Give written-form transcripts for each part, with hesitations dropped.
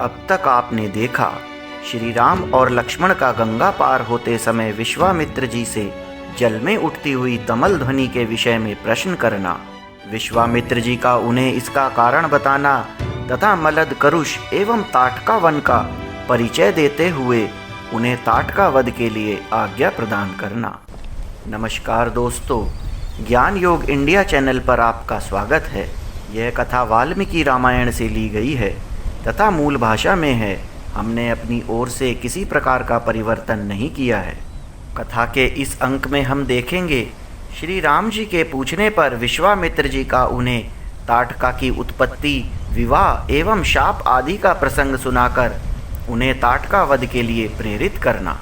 अब तक आपने देखा श्री राम और लक्ष्मण का गंगा पार होते समय विश्वामित्र जी से जल में उठती हुई तमल ध्वनि के विषय में प्रश्न करना, विश्वामित्र जी का उन्हें इसका कारण बताना तथा मलद करुष एवं ताटका वन का परिचय देते हुए उन्हें ताटका वध के लिए आज्ञा प्रदान करना। नमस्कार दोस्तों, ज्ञान योग इंडिया चैनल पर आपका स्वागत है। यह कथा वाल्मीकि रामायण से ली गई है तथा मूल भाषा में है। हमने अपनी ओर से किसी प्रकार का परिवर्तन नहीं किया है। कथा के इस अंक में हम देखेंगे श्री राम जी के पूछने पर विश्वामित्र जी का उन्हें ताटका की उत्पत्ति, विवाह एवं शाप आदि का प्रसंग सुनाकर उन्हें ताटका वध के लिए प्रेरित करना।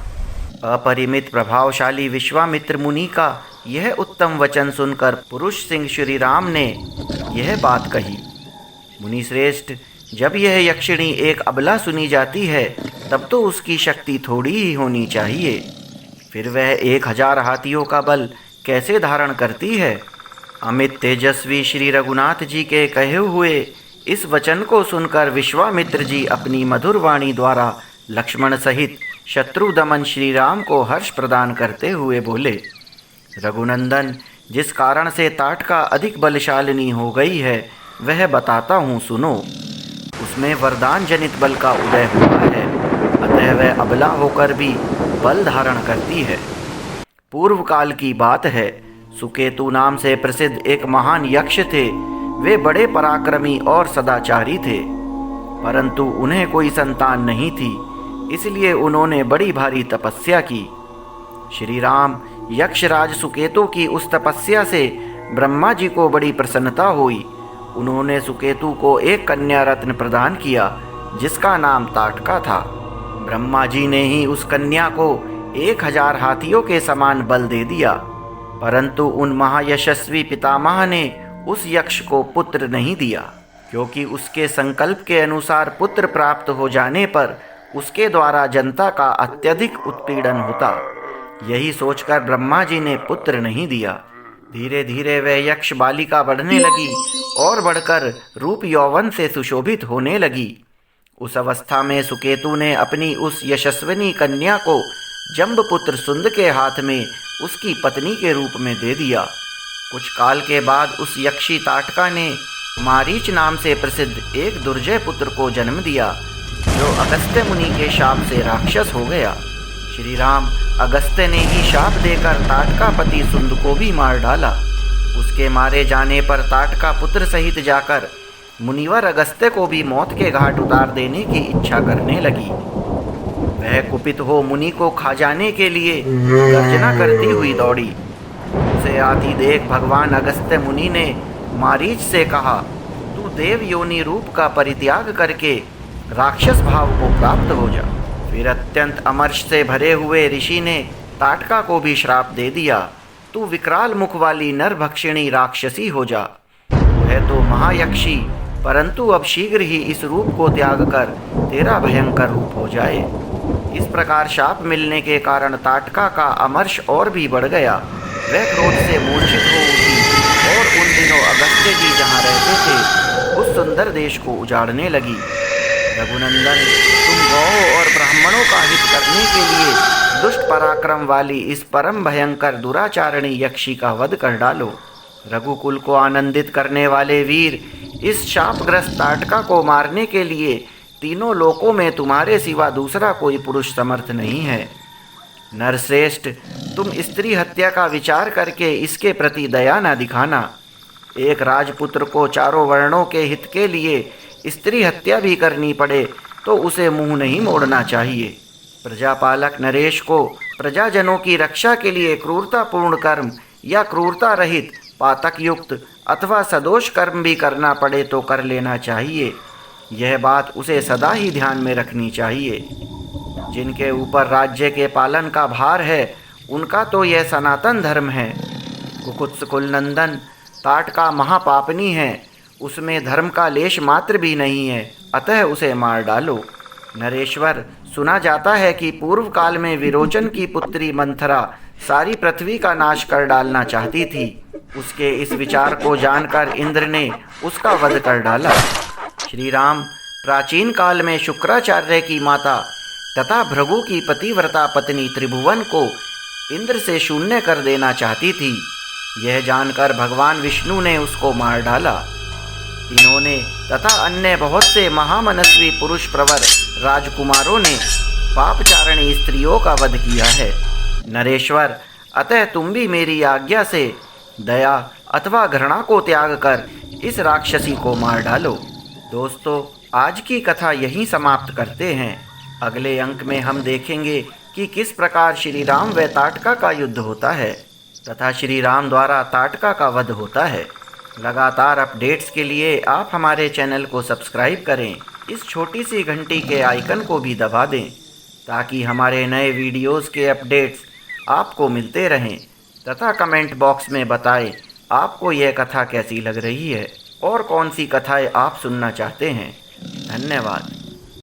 अपरिमित प्रभावशाली विश्वामित्र मुनि का यह उत्तम वचन सुनकर पुरुष सिंह श्री राम ने यह बात कही, मुनि श्रेष्ठ, जब यह यक्षिणी एक अबला सुनी जाती है तब तो उसकी शक्ति थोड़ी ही होनी चाहिए, फिर वह 1000 हाथियों का बल कैसे धारण करती है। अमित तेजस्वी श्री रघुनाथ जी के कहे हुए इस वचन को सुनकर विश्वामित्र जी अपनी मधुर वाणी द्वारा लक्ष्मण सहित शत्रु दमन श्री राम को हर्ष प्रदान करते हुए बोले, रघुनंदन, जिस कारण से ताटका अधिक बलशालिनी हो गई है वह बताता हूँ, सुनो। उसमें वरदान जनित बल का उदय हुआ है, अतः वह अबला होकर भी बल धारण करती है। पूर्व काल की बात है, सुकेतु नाम से प्रसिद्ध एक महान यक्ष थे। वे बड़े पराक्रमी और सदाचारी थे, परंतु उन्हें कोई संतान नहीं थी, इसलिए उन्होंने बड़ी भारी तपस्या की। श्री राम यक्षराज सुकेतु की उस तपस्या से ब्रह्मा जी को बड़ी प्रसन्नता हुई। उन्होंने सुकेतु को एक कन्या रत्न प्रदान किया जिसका नाम ताटका था। ब्रह्मा जी ने ही उस कन्या को 1000 हाथियों के समान बल दे दिया, परंतु उन महायशस्वी पितामह ने उस यक्ष को पुत्र नहीं दिया, क्योंकि उसके संकल्प के अनुसार पुत्र प्राप्त हो जाने पर उसके द्वारा जनता का अत्यधिक उत्पीड़न होता। यही सोचकर ब्रह्मा जी ने पुत्र नहीं दिया। धीरे धीरे वह यक्ष बालिका बढ़ने लगी और बढ़कर रूप यौवन से सुशोभित होने लगी। उस अवस्था में सुकेतु ने अपनी उस यशस्विनी कन्या को जम्बपुत्र सुंद के हाथ में उसकी पत्नी के रूप में दे दिया। कुछ काल के बाद उस यक्षी ताटका ने मारीच नाम से प्रसिद्ध एक दुर्जय पुत्र को जन्म दिया, जो अगस्त्य मुनि के शाप से राक्षस हो गया। श्री राम अगस्त्य ने ही शाप देकर ताटका पति सुंद को भी मार डाला। उसके मारे जाने पर ताटका पुत्र सहित जाकर मुनिवर अगस्त्य को भी मौत के घाट उतार देने की इच्छा करने लगी। वह कुपित हो मुनि को खा जाने के लिए गर्जना करती हुई दौड़ी। उसे आती देख भगवान अगस्त्य मुनि ने मारीच से कहा, तू देव योनि रूप का परित्याग करके राक्षस भाव को प्राप्त हो जा। फिर अत्यंत अमर्ष से भरे हुए ऋषि ने ताटका को भी श्राप दे दिया, तू विकराल मुख वाली नरभक्षिणी राक्षसी हो जा। तू है तो महायक्षी, परंतु अब शीघ्र ही इस रूप को त्याग कर तेरा भयंकर रूप हो जाए। इस प्रकार शाप मिलने के कारण ताटका का अमर्ष और भी बढ़ गया। वह क्रोध से मूर्छित हो उठी और उन दिनों अगस्त्य जी जहाँ रहते थे उस सुंदर देश को उजाड़ने लगी। रघुनंदन, तुम गौओं और ब्राह्मणों का हित करने के लिए दुष्ट पराक्रम वाली इस परम भयंकर दुराचारणी यक्षी का वध कर डालो। रघुकुल को आनंदित करने वाले वीर, इस शापग्रस्त ताटका को मारने के लिए तीनों लोकों में तुम्हारे सिवा दूसरा कोई पुरुष समर्थ नहीं है। नरश्रेष्ठ, तुम स्त्री हत्या का विचार करके इसके प्रति दया न दिखाना। एक राजपुत्र को चारों वर्णों के हित के लिए स्त्री हत्या भी करनी पड़े तो उसे मुंह नहीं मोड़ना चाहिए। प्रजापालक नरेश को प्रजाजनों की रक्षा के लिए क्रूरतापूर्ण कर्म या क्रूरता रहित पातक युक्त अथवा सदोष कर्म भी करना पड़े तो कर लेना चाहिए। यह बात उसे सदा ही ध्यान में रखनी चाहिए। जिनके ऊपर राज्य के पालन का भार है उनका तो यह सनातन धर्म है। कुकुत्स कुलनंदन, ताटका महापापनी है, उसमें धर्म का लेश मात्र भी नहीं है, अतः उसे मार डालो। नरेश्वर, सुना जाता है कि पूर्व काल में विरोचन की पुत्री मंथरा सारी पृथ्वी का नाश कर डालना चाहती थी। उसके इस विचार को जानकर इंद्र ने उसका वध कर डाला। श्री राम, प्राचीन काल में शुक्राचार्य की माता तथा भृगु की पतिव्रता पत्नी त्रिभुवन को इंद्र से शून्य कर देना चाहती थी। यह जानकर भगवान विष्णु ने उसको मार डाला। इन्होंने तथा अन्य बहुत से महामनस्वी पुरुष प्रवर राजकुमारों ने पापचारिणी स्त्रियों का वध किया है। नरेश्वर, अतः तुम भी मेरी आज्ञा से दया अथवा घृणा को त्याग कर इस राक्षसी को मार डालो। दोस्तों, आज की कथा यहीं समाप्त करते हैं। अगले अंक में हम देखेंगे कि किस प्रकार श्री राम व ताटका का युद्ध होता है तथा श्री राम द्वारा ताटका का वध होता है। लगातार अपडेट्स के लिए आप हमारे चैनल को सब्सक्राइब करें। इस छोटी सी घंटी के आइकन को भी दबा दें ताकि हमारे नए वीडियोस के अपडेट्स आपको मिलते रहें तथा कमेंट बॉक्स में बताएं आपको यह कथा कैसी लग रही है और कौन सी कथाएं आप सुनना चाहते हैं। धन्यवाद।